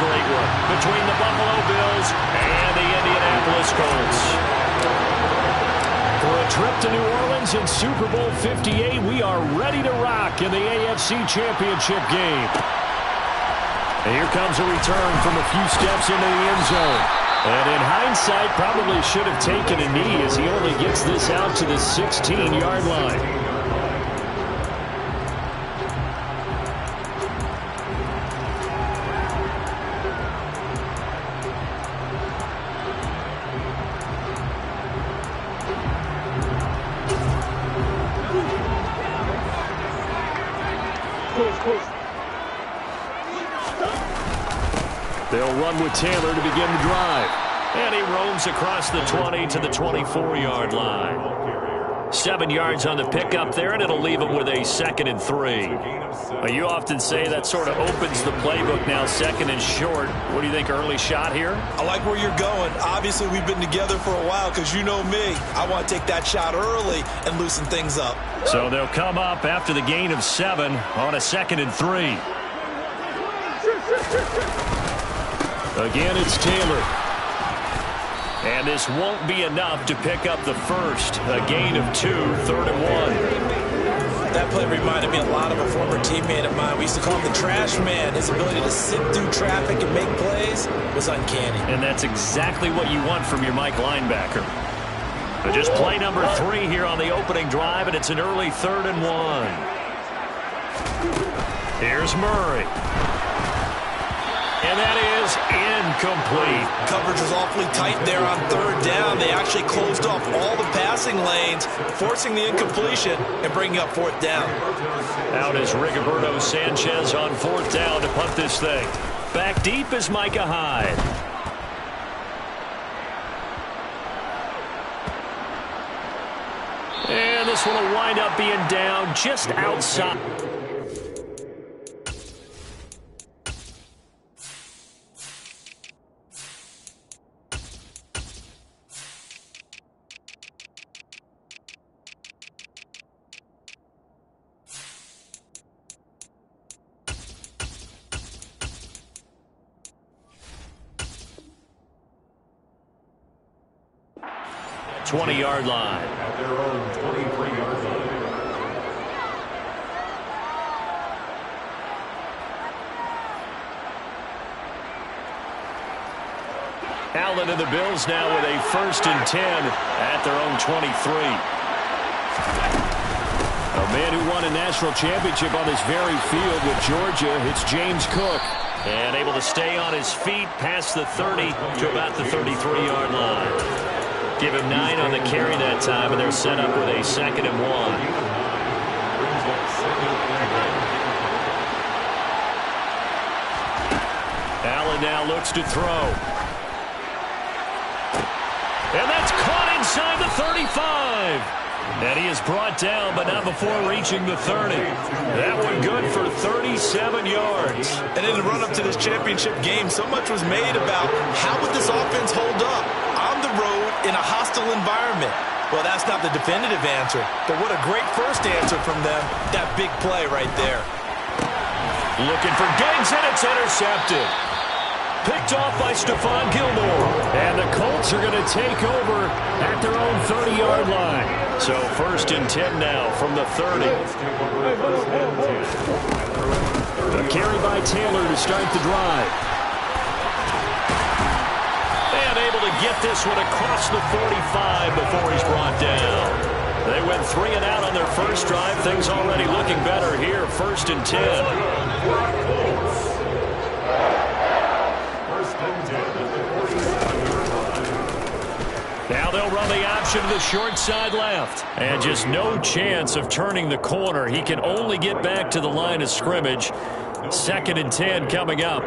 great one between the Buffalo Bills and the Indianapolis Colts. For a trip to New Orleans in Super Bowl 58, we are ready to rock in the AFC Championship game. And here comes a return from a few steps into the end zone. And in hindsight, probably should have taken a knee as he only gets this out to the 16-yard line. They'll run with Taylor to begin the drive. And he roams across the 20 to the 24-yard line. 7 yards on the pickup there, and it'll leave him with a 2nd and 3. Well, you often say that sort of opens the playbook now, 2nd and short. What do you think, early shot here? I like where you're going. Obviously, we've been together for a while because you know me. I want to take that shot early and loosen things up. So they'll come up after the gain of 7 on a 2nd and 3. Again, it's Taylor. And this won't be enough to pick up the first. A gain of 2, 3rd and 1. That play reminded me a lot of a former teammate of mine. We used to call him the trash man. His ability to sit through traffic and make plays was uncanny. And that's exactly what you want from your Mike linebacker. But just play number 3 here on the opening drive, and it's an early 3rd and 1. Here's Murray. And that is incomplete. Coverage was awfully tight there on 3rd down. They actually closed off all the passing lanes, forcing the incompletion and bringing up 4th down. Out is Rigoberto Sanchez on 4th down to punt this thing. Back deep is Micah Hyde. And this one will wind up being down just outside. Yard line. At their own 23-yard line. Allen and the Bills now with a 1st and 10 at their own 23. A man who won a national championship on this very field with Georgia, it's James Cook. And able to stay on his feet past the 30 to about the 33-yard line. Give him 9 on the carry that time, and they're set up with a 2nd and 1. Allen now looks to throw. And that's caught inside the 35. And he is brought down, but not before reaching the 30. That one good for 37 yards. And in the run-up to this championship game, so much was made about how would this offense hold up on the road in a hostile environment. Well, that's not the definitive answer, but what a great first answer from them. That big play right there. Looking for Diggs, and it's intercepted. Picked off by Stephon Gilmore. And the Colts are going to take over at their own 30-yard line. So 1st and 10 now from the 30. A carry by Taylor to start the drive. And able to get this one across the 45 before he's brought down. They went 3 and out on their first drive. Things already looking better here. 1st and 10. Now they'll run the option to the short side left. And just no chance of turning the corner. He can only get back to the line of scrimmage. 2nd and 10 coming up.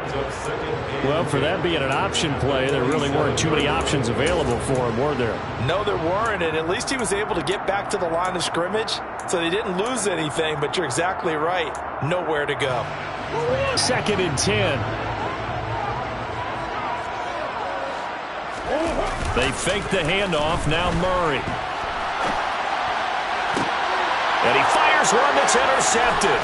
Well, for that being an option play, there really weren't too many options available for him, were there? No, there weren't, and at least he was able to get back to the line of scrimmage, so they didn't lose anything, but you're exactly right. Nowhere to go. 2nd and 10. They fake the handoff. Now Murray. And he fires one that's intercepted.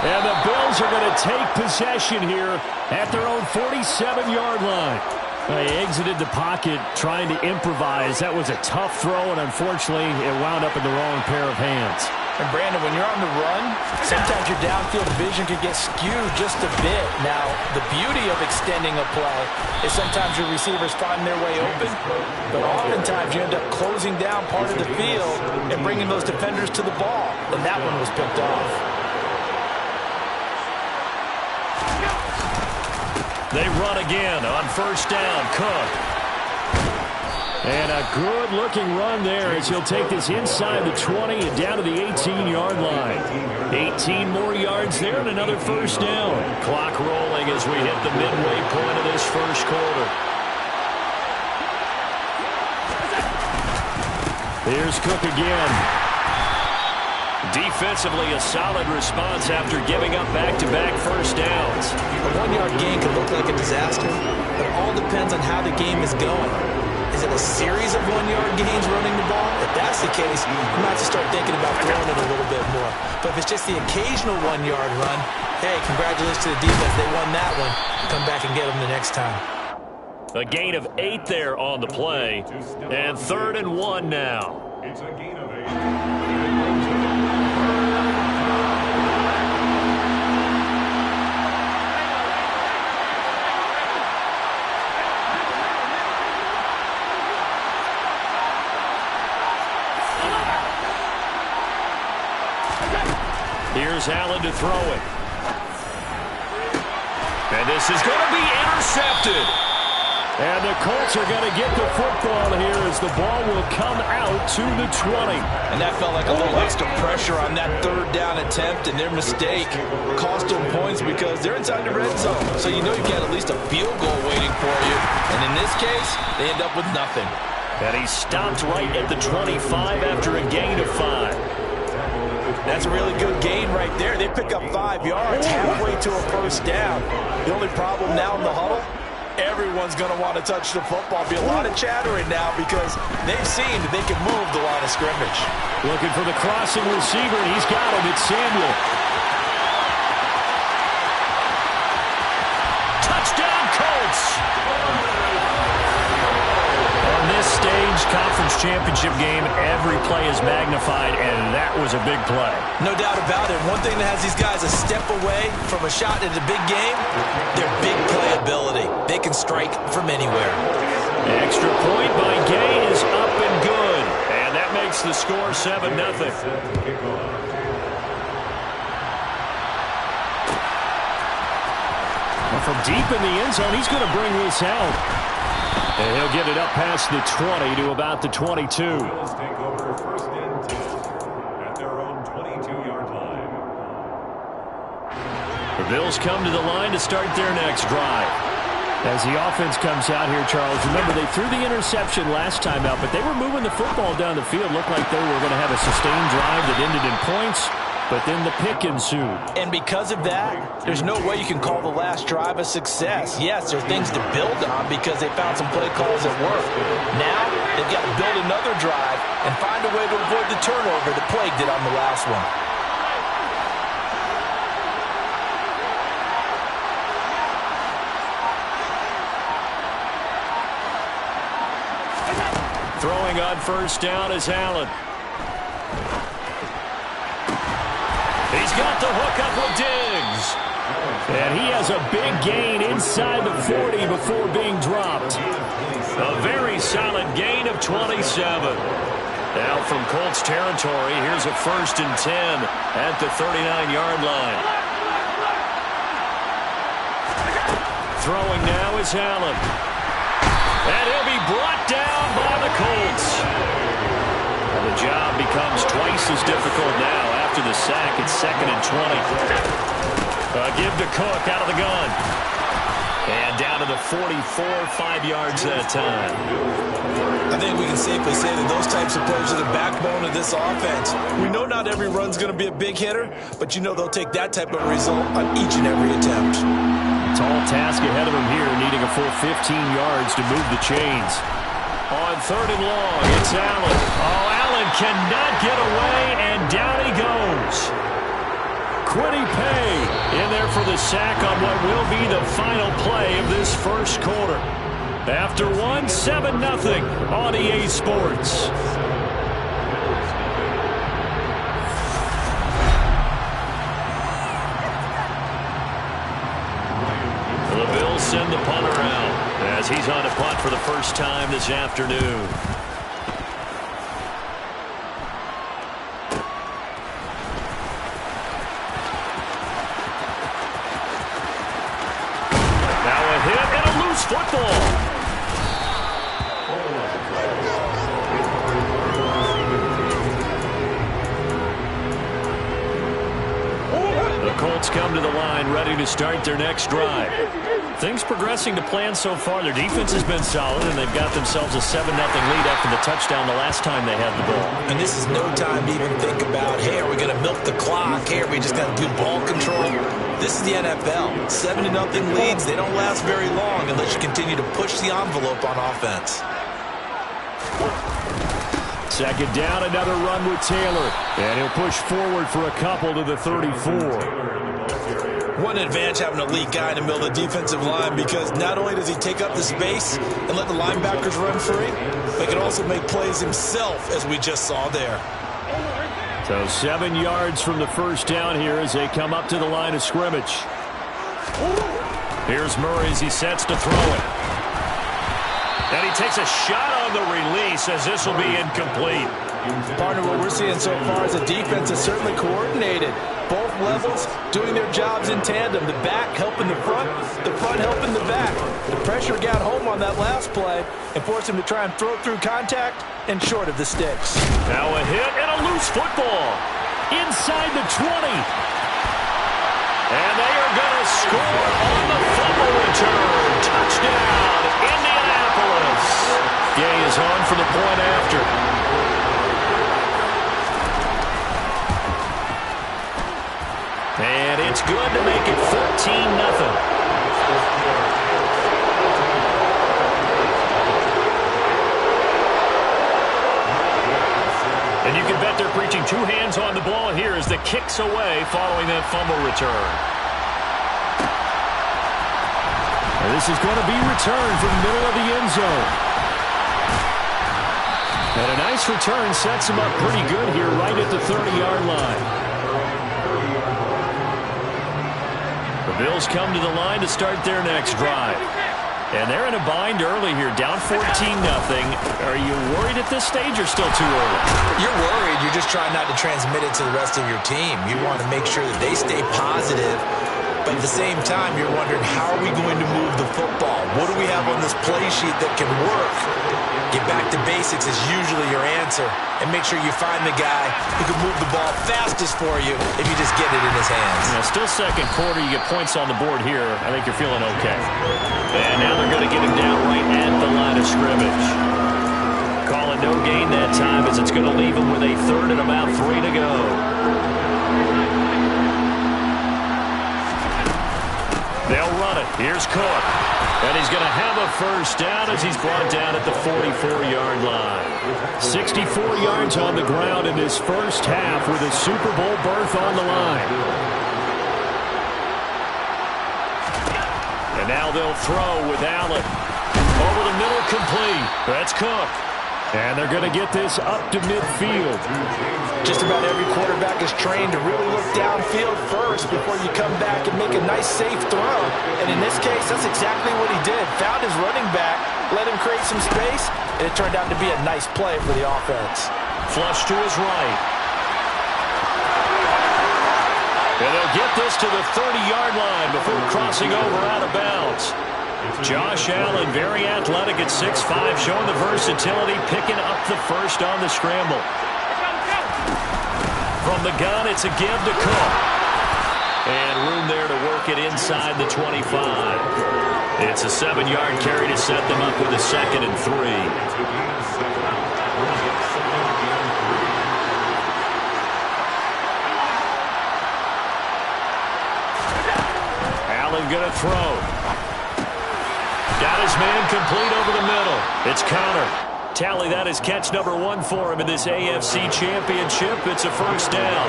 And the Bills are going to take possession here at their own 47-yard line. They exited the pocket trying to improvise. That was a tough throw, and unfortunately, it wound up in the wrong pair of hands. And Brandon, when you're on the run, sometimes your downfield vision can get skewed just a bit. Now, the beauty of extending a play is sometimes your receivers find their way open, but oftentimes you end up closing down part of the field and bringing those defenders to the ball, and that one was picked off. They run again on first down. Cook. And a good-looking run there as he'll take this inside the 20 and down to the 18-yard line. 18 more yards there and another first down. Clock rolling as we hit the midway point of this first quarter. Here's Cook again. Defensively, a solid response after giving up back-to-back first downs. A one-yard gain can look like a disaster, but it all depends on how the game is going. Is it a series of one-yard gains running the ball? If that's the case, you might have to start thinking about throwing it a little bit more. But if it's just the occasional one-yard run, hey, congratulations to the defense. They won that one. Come back and get them the next time. A gain of 8 there on the play, and 3rd and 1 now. It's a gain of 8. Here's Allen to throw it. And this is going to be intercepted. And the Colts are going to get the football here as the ball will come out to the 20. And that felt like a little extra pressure on that 3rd down attempt, and their mistake cost them points because they're inside the red zone. So you know you've got at least a field goal waiting for you. And in this case, they end up with nothing. And he stopped right at the 25 after a gain of 5. That's a really good gain right there. They pick up 5 yards halfway to a first down. The only problem now in the huddle, everyone's going to want to touch the football. Be a lot of chattering now because they've seen that they can move the line of scrimmage. Looking for the crossing receiver, and he's got him. It's Samuel. Touchdown, Colts! On this stage, conference championship game, every play is magnified, and that was a big play. No doubt about it. One thing that has these guys a step away from a shot in the big game, their big playability. They can strike from anywhere. The extra point by Gay is up and good, and that makes the score 7-0. From deep in the end zone, he's going to bring this out. And he'll get it up past the 20 to about the 22. Bills take over 1st and 10 at their own 22-yard line. The Bills come to the line to start their next drive. As the offense comes out here, Charles, remember they threw the interception last time out, but they were moving the football down the field. Looked like they were going to have a sustained drive that ended in points. But then the pick ensued. And because of that, there's no way you can call the last drive a success. Yes, there are things to build on because they found some play calls that work. Now, they've got to build another drive and find a way to avoid the turnover that plagued it on the last one. Throwing on first down is Allen. He's got the hook up with Diggs. And he has a big gain inside the 40 before being dropped. A very solid gain of 27. Now from Colts territory, here's a 1st and 10 at the 39-yard line. Throwing now is Allen. And he'll be brought down by the Colts. And the job becomes twice as difficult now. After the sack, it's 2nd and 20. Give to Cook out of the gun. And down to the 44, 5 yards that time. I think we can safely say that those types of plays are the backbone of this offense. We know not every run's going to be a big hitter, but you know they'll take that type of result on each and every attempt. Tall task ahead of him here, needing a full 15 yards to move the chains. On 3rd and long, it's Allen. Oh, Allen cannot get away, and down he goes. Quiddy Pay in there for the sack on what will be the final play of this first quarter. After one, 7-0 on EA Sports. The Bills send the punter out as he's on a punt for the first time this afternoon. Now a hit and a loose football. Colts come to the line ready to start their next drive. Things progressing to plan so far. Their defense has been solid, and they've got themselves a 7-0 lead after the touchdown the last time they had the ball. And this is no time to even think about, hey, are we going to milk the clock? Hey, are we just going to do ball control? This is the NFL. 7-0 leads, they don't last very long unless you continue to push the envelope on offense. Second down, another run with Taylor. And he'll push forward for a couple to the 34. One advantage having an elite guy in the middle of the defensive line, because not only does he take up the space and let the linebackers run free, but he can also make plays himself, as we just saw there. So 7 yards from the first down here as they come up to the line of scrimmage. Here's Murray as he sets to throw it. And he takes a shot on the release as this will be incomplete. Partner, what we're seeing so far is the defense is certainly coordinated. Both levels doing their jobs in tandem. The back helping the front helping the back. The pressure got home on that last play and forced him to try and throw it through contact and short of the sticks. Now a hit and a loose football inside the 20. And they are going to score on the fumble return. Touchdown, Indianapolis. Gay is on for the point after. And it's good to make it 14-0. And you can bet they're preaching two hands on the ball here as the kick's away following that fumble return. And this is going to be returned from the middle of the end zone. And a nice return sets him up pretty good here right at the 30-yard line. The Bills come to the line to start their next drive. And they're in a bind early here, down 14-0. Are you worried at this stage or still too early? You're worried. You're just trying not to transmit it to the rest of your team. You want to make sure that they stay positive. But at the same time, you're wondering, how are we going to move the football? What do we have on this play sheet that can work? Get back to basics is usually your answer. And make sure you find the guy who can move the ball fastest for you if you just get it in his hands. Now, still second quarter. You get points on the board here. I think you're feeling okay. And now they're going to get him down right at the line of scrimmage. Calling no gain that time as it's going to leave him with a third and about 3 to go. They'll run it. Here's Cook. And he's going to have a first down as he's brought down at the 44-yard line. 64 yards on the ground in this first half with a Super Bowl berth on the line. And now they'll throw with Allen. Over the middle, complete. That's Cook. And they're going to get this up to midfield. Just about every quarterback is trained to really look downfield first before you come back and make a nice, safe throw. And in this case, that's exactly what he did. Found his running back, let him create some space, and it turned out to be a nice play for the offense. Flush to his right. And they'll get this to the 30-yard line before crossing over out of bounds. Josh Allen, very athletic at 6'5", showing the versatility, picking up the first on the scramble. From the gun, it's a give to Cook. And room there to work it inside the 25. It's a 7-yard carry to set them up with a 2nd and 3. Allen going to throw. Got his man complete over the middle. It's Connor. Tally, that is catch number 1 for him in this AFC Championship. It's a first down.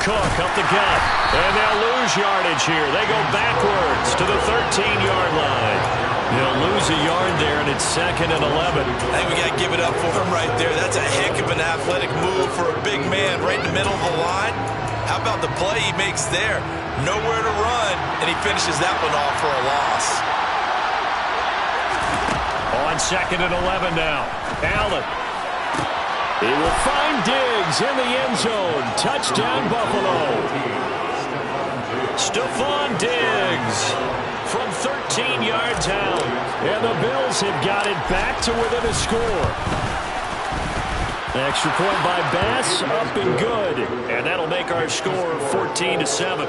Cook up the gut. And they'll lose yardage here. They go backwards to the 13-yard line. They'll lose a yard there, and it's 2nd and 11. I think we got to give it up for him right there. That's a heck of an athletic move for a big man right in the middle of the line. How about the play he makes there? Nowhere to run, and he finishes that one off for a loss. On 2nd and 11 now. Allen. He will find Diggs in the end zone. Touchdown, Buffalo. Stephon Diggs from 13 yards out. And the Bills have got it back to within a score. Extra point by Bass, up and good. And that'll make our score 14-7.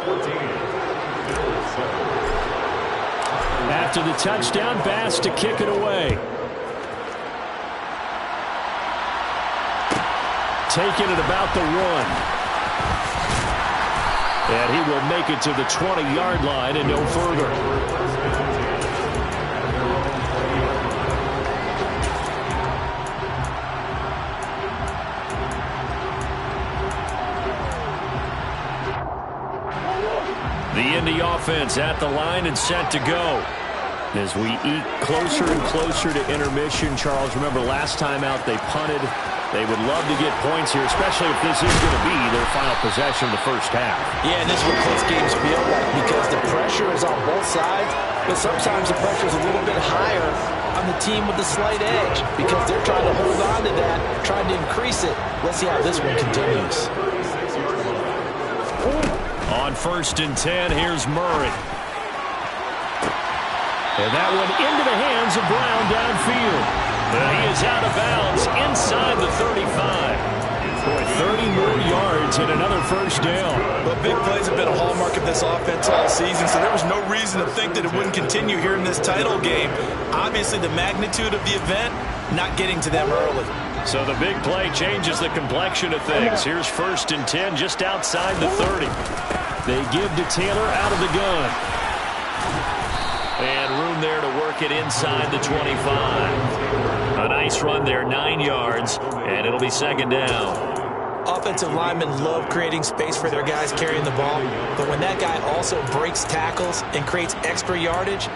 After the touchdown, Bass to kick it away. Taking it about the 1. And he will make it to the 20-yard line and no further. The Indy offense at the line and set to go. As we eke closer and closer to intermission, Charles, remember last time out they punted. They would love to get points here, especially if this is going to be their final possession of the first half. Yeah, and this is what close games feel like because the pressure is on both sides, but sometimes the pressure is a little bit higher on the team with the slight edge because they're trying to hold on to that, trying to increase it. Let's see how this one continues. On 1st and 10, here's Murray. And that one into the hands of Brown downfield. He is out of bounds inside the 35. Boy, 30 more yards and another first down. Well, big plays have been a hallmark of this offense all season, so there was no reason to think that it wouldn't continue here in this title game. Obviously, the magnitude of the event, not getting to them early. So the big play changes the complexion of things. Here's 1st and 10 just outside the 30. They give to Taylor out of the gun. And room there to work it inside the 25. A nice run there, 9 yards, and it'll be 2nd down. Offensive linemen love creating space for their guys carrying the ball, but when that guy also breaks tackles and creates extra yardage,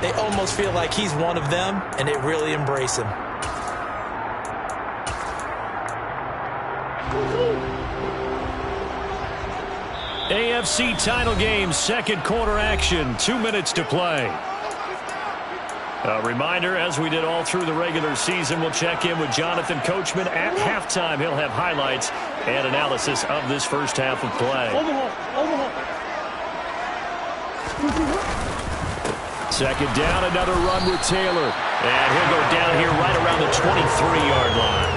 they almost feel like he's one of them, and they really embrace him. AFC title game, 2nd quarter action, 2 minutes to play. A reminder, as we did all through the regular season, we'll check in with Jonathan Coachman at halftime. He'll have highlights and analysis of this first half of play. 2nd down, another run with Taylor. And he'll go down here right around the 23-yard line.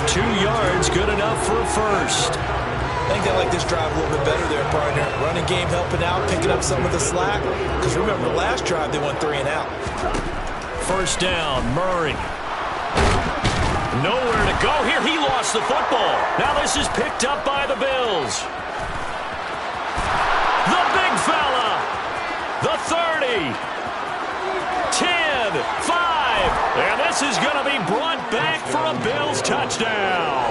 2 yards, good enough for a first. I think they like this drive a little bit better there, partner. Running game helping out, picking up some of the slack. Because remember, the last drive, they went 3 and out. 1st down, Murray. Nowhere to go here. He lost the football. Now this is picked up by the Bills. The big fella. The 30. 10, 5. And this is going to be brought back for a Bills touchdown.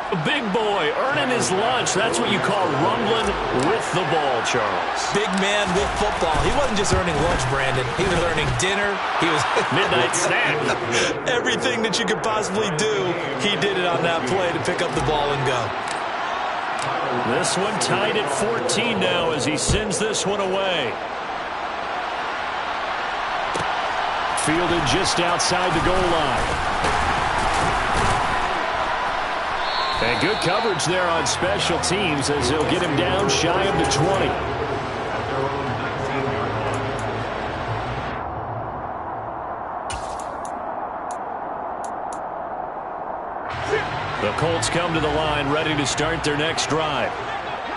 A big boy earning his lunch. That's what you call rumbling with the ball, Charles. Big man with football. He wasn't just earning lunch, Brandon. He was earning dinner. He was midnight snack. Everything that you could possibly do, he did it on that play to pick up the ball and go. This one tied at 14 now as he sends this one away. Fielded just outside the goal line. And good coverage there on special teams as they'll get him down shy of the 20. The Colts come to the line ready to start their next drive.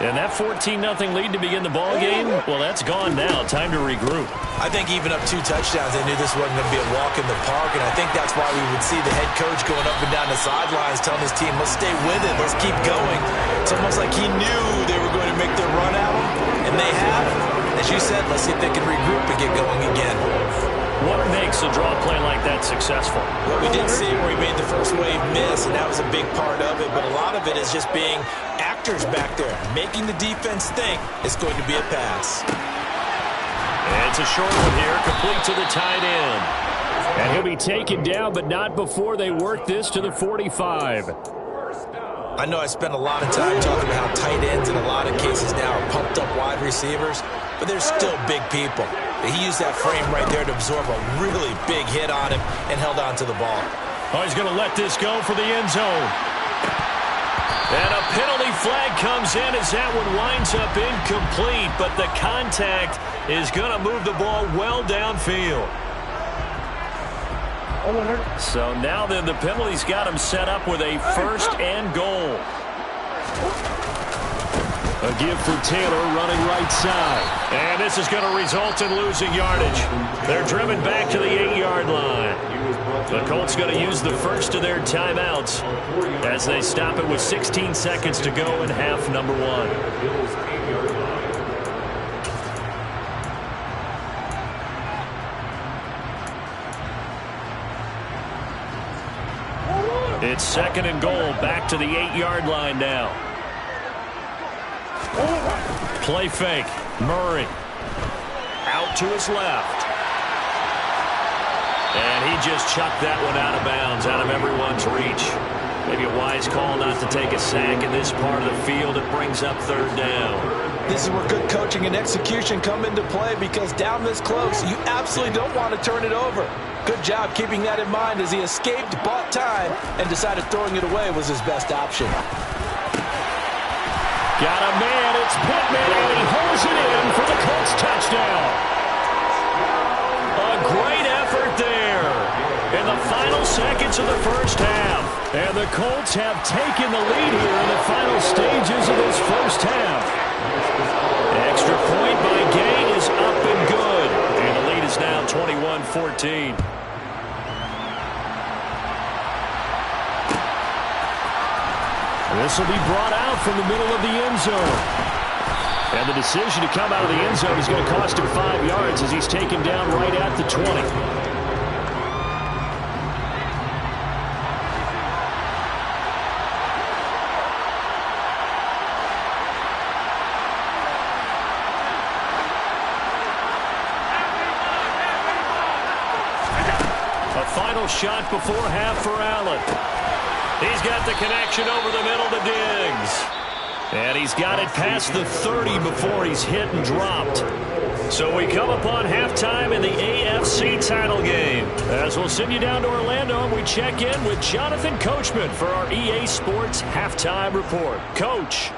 And that 14-0 lead to begin the ball game, well, that's gone now. Time to regroup. I think even up 2 touchdowns, they knew this wasn't going to be a walk in the park, and I think that's why we would see the head coach going up and down the sidelines telling his team, let's stay with it, let's keep going. It's almost like he knew they were going to make their run at him, and they have. As you said, let's see if they can regroup and get going again. What makes a draw play like that successful? Well, we did see where he made the first wave miss, and that was a big part of it, but a lot of it is just being protectors back there, making the defense think it's going to be a pass. And it's a short one here, complete to the tight end. And he'll be taken down, but not before they work this to the 45. I know I spent a lot of time talking about how tight ends in a lot of cases now are pumped up wide receivers, but they're still big people. He used that frame right there to absorb a really big hit on him and held on to the ball. Oh, he's going to let this go for the end zone. And a penalty flag comes in as that one winds up incomplete, but the contact is going to move the ball well downfield. So now then the penalty's got him set up with a first and goal. A give for Taylor running right side. And this is going to result in losing yardage. They're driven back to the 8-yard line. The Colts going to use the first of their timeouts as they stop it with 16 seconds to go in half number 1. It's second and goal, back to the 8-yard line now. Play fake. Murray. Out to his left. And he just chucked that one out of bounds, out of everyone's reach. Maybe a wise call not to take a sack in this part of the field. It brings up third down. This is where good coaching and execution come into play, because down this close, you absolutely don't want to turn it over. Good job keeping that in mind as he escaped, bought time, and decided throwing it away was his best option. Got a man, it's Pittman, and he holds it in for the Colts touchdown. A great effort there in the final seconds of the first half. And the Colts have taken the lead here in the final stages of this first half. Extra point by Gay is up and good. And the lead is now 21-14. This will be brought out from the middle of the end zone. And the decision to come out of the end zone is going to cost him 5 yards as he's taken down right at the 20. A final shot before half for Allen. He's got the connection over the middle to Diggs. And he's got it past the 30 before he's hit and dropped. So we come upon halftime in the AFC title game. As we'll send you down to Orlando, and we check in with Jonathan Coachman for our EA Sports Halftime Report. Coach.